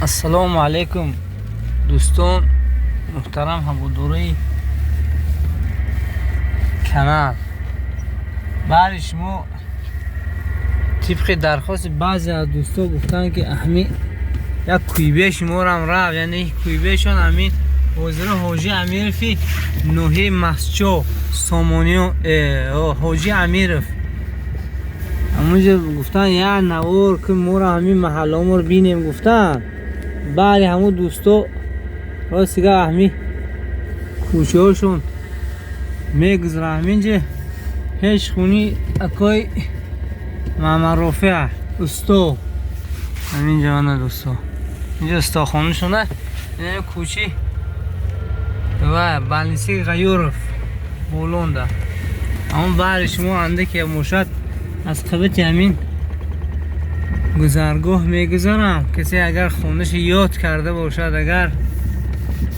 السلام علیکم دوستان محترم هواداری کانال. برای شما طبق درخواست بعضی از دوستان گفتن که اهمی یک کویبه شما را هم رفت، یعنی کویبه شان همین حضور حاجی امیرفی نوحی مسجو سامانیو حاجی امیرف همونجا گفتن یا نوار که ما را همین محل ما رو بینیم. گفتن بعد همون دوستا راستیگه اهمی کوچه هاشون میگذره همینجا هیچ خونی اکای معروفه استا همینجا نه دوستا، اینجا استا خونه شونه این کوچه و بلنسی غیورف بولونده. اما برای شما انده که مشد از قبط همین گذرگاه میگذارم. کسی اگر خونش یاد کرده باشد، اگر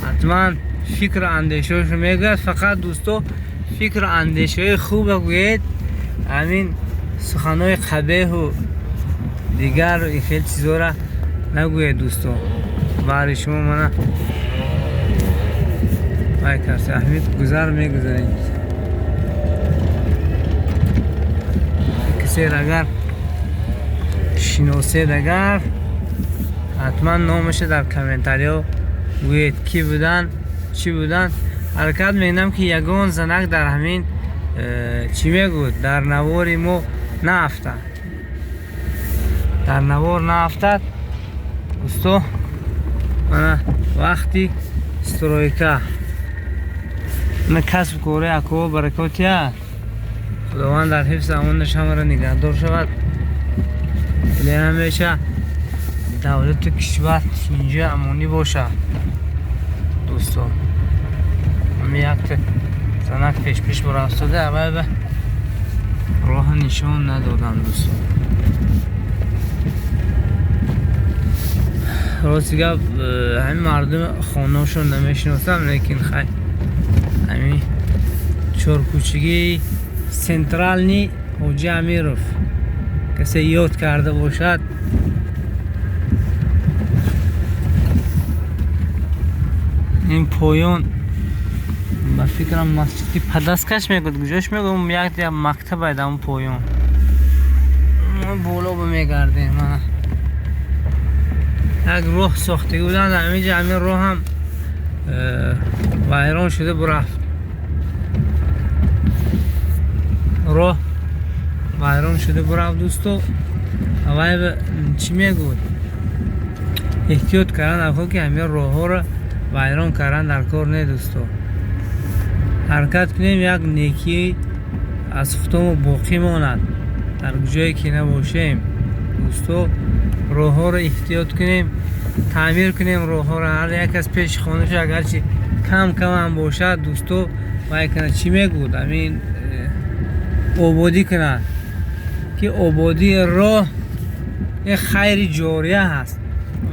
حتما فکر اندیشهش میگوید، فقط دوستو فکر اندیشه خوب بگوید، همین سخنهای قبیح و دیگر این خیلی چیزا را نگوید دوستو. برای شما منه بای کرسی احمید گذر میگذاریم. کسی اگر شناسید اگر حتما نامش در کامنتاریا گوید کی بودن چی بودن. حرکت می‌کنم که یگان زنک در همین چی میگود در نواری ما نافتاد، در نوار نافتاد دوستو. من وقتی استرویکا من کسب کوره اکو برکاتیه خداوند در حفظ امانش همه را نگهدار شود. ولی همیشه دولت کشور اینجا امانی باشه دوستو. همه یک زنک پیش برافستاده اول به راه نشان ندادن دوستو. راستی گفت همین مردم خانهاشون نمیشناسم، لیکن خیلی همین چورکوچگی سنترال نی حاجی امیرف کسی یاد کرده باشد این پایان با فکرم مسجدی پدسکش میگود گوشش میگم یک دیگه مکتب هایده اون پایان بالا بمیگردیم. یک راه ساخته بودن در همینجا، همین راه هم ویران شده برفت، راه ویران شده برفت دوستو. اولی چی میگود احتیاط کردن اخو که همین راه ها رو ویران کردن در کار نه دوستو. حرکت کنیم یک نیکی از خودمون باقی ماند در جایی که نباشیم دوستو. راه ها رو احتیاط کنیم، تعمیر کنیم راه ها رو. هر یک از پیش خانهش اگرچه کم هم باشد دوستو باید کنه چی میگود همین آبادی کنه که آبادی راه یک خیر جاریه هست.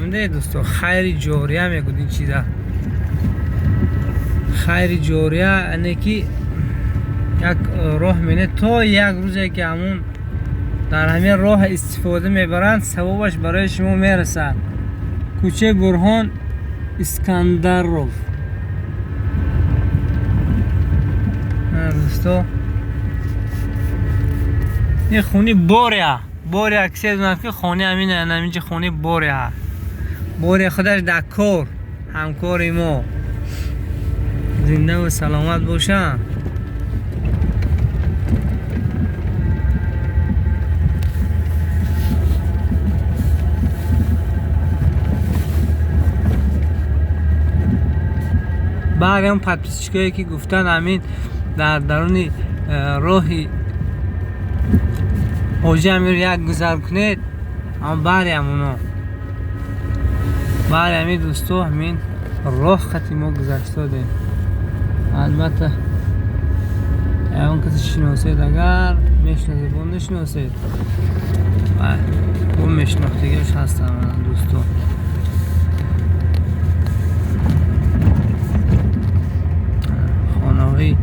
میده دوستو خیر جاریه میگود این چیزا. خیر جاریه اینه که یک راه مینه تا یک روزی که همون در همین راه استفاده میبرند ثوابش برای شما میرسه. کوچه برهان اسکندرov دوستو. این خونی باریا کسی دونم که خونه همینه، همینجا خونه باریا خودش در کار همکاری ما زنده و سلامت باشن. بعد هم پدپسچکایی که گفتن همین در درون راهی حاجی امیر یک گذر کنید، اما بری هم اونا بری همین دوستو همین راه خطی ما گذشته دادیم. البته اون کسی شناسید اگر میشناسید با نشناسید اون میشناختیگش هستم دوستو. خانه‌های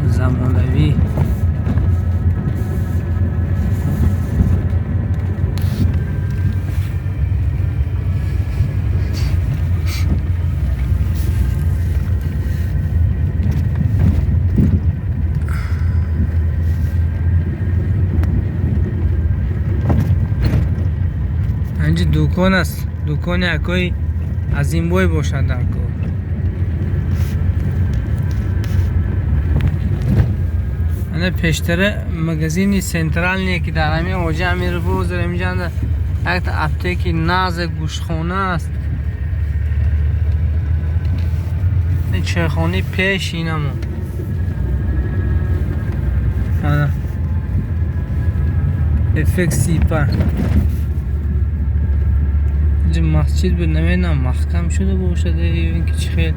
زمانوی اینجا دکان است، دکان اکوی از این بای باشد در کار. انا پیشتره مگزینی سنترال نیه که در همین واجه امیر بروز در اینجا یک اپتیکی ناز گوشخانه است. این چایخانه پیش اینمون آره افکت سیپر. اینجا مسجد به نمیدونم محکم شده باشده این که چه خیلی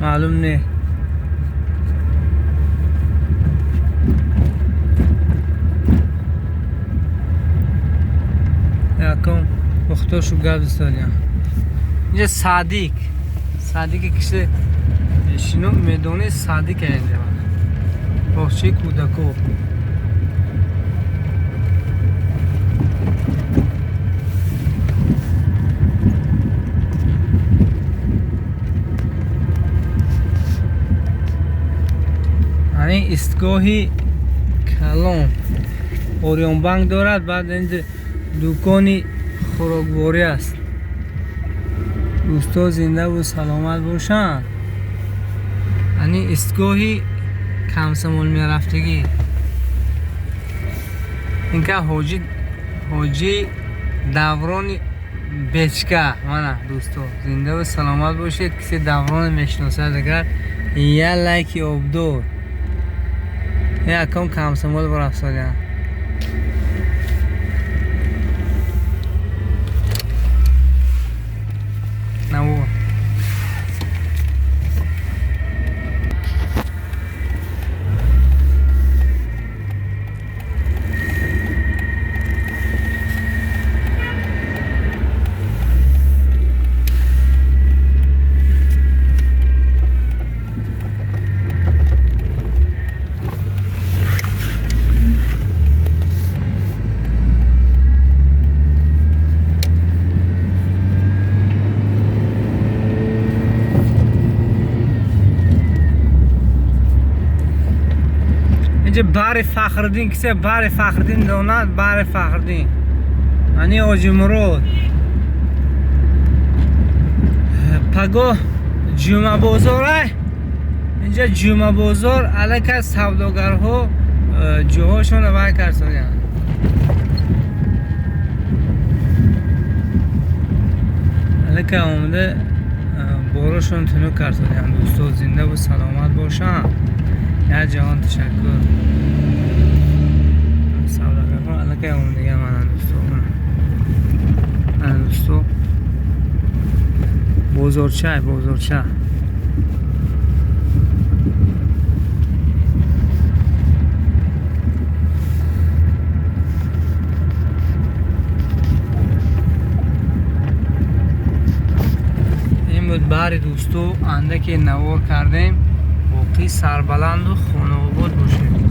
معلوم نه. یکم وقتاشو گرد سالیم. اینجا صادق کسی شنو میدونه صادق اینجا باشه کودکو. این ایستگاهی کلام اوریون بانک دارد. بعد اینجا دکانی خوراکواری است. دوستا زنده و سلامت باشن. این ایستگاهی کمسمول میرفتگی. این که حاجی دوران بچکه منه. دوستا زنده و سلامت باشید. کسی دوران میشناسد اگر یه لایکی آبدار یکم کمسمول برافزاید. نمو بار فخردین کسی بار فخردین داند بار فخردین انی آجی مرود پگاه جمعه بازاره. اینجا جمعه بازار علیک سوداگرها جوهاشون رو باید کرسانیم. علیک آمده بارشون تنو کرسانیم. دوستو زنده و سلامت باشن. یا جهان تشکر. سوداگرها علیک آمده من دوستو بزرچه این بود باری دوستو انده که نوار کردیم. باقی سربلند و خانه آباد باشه.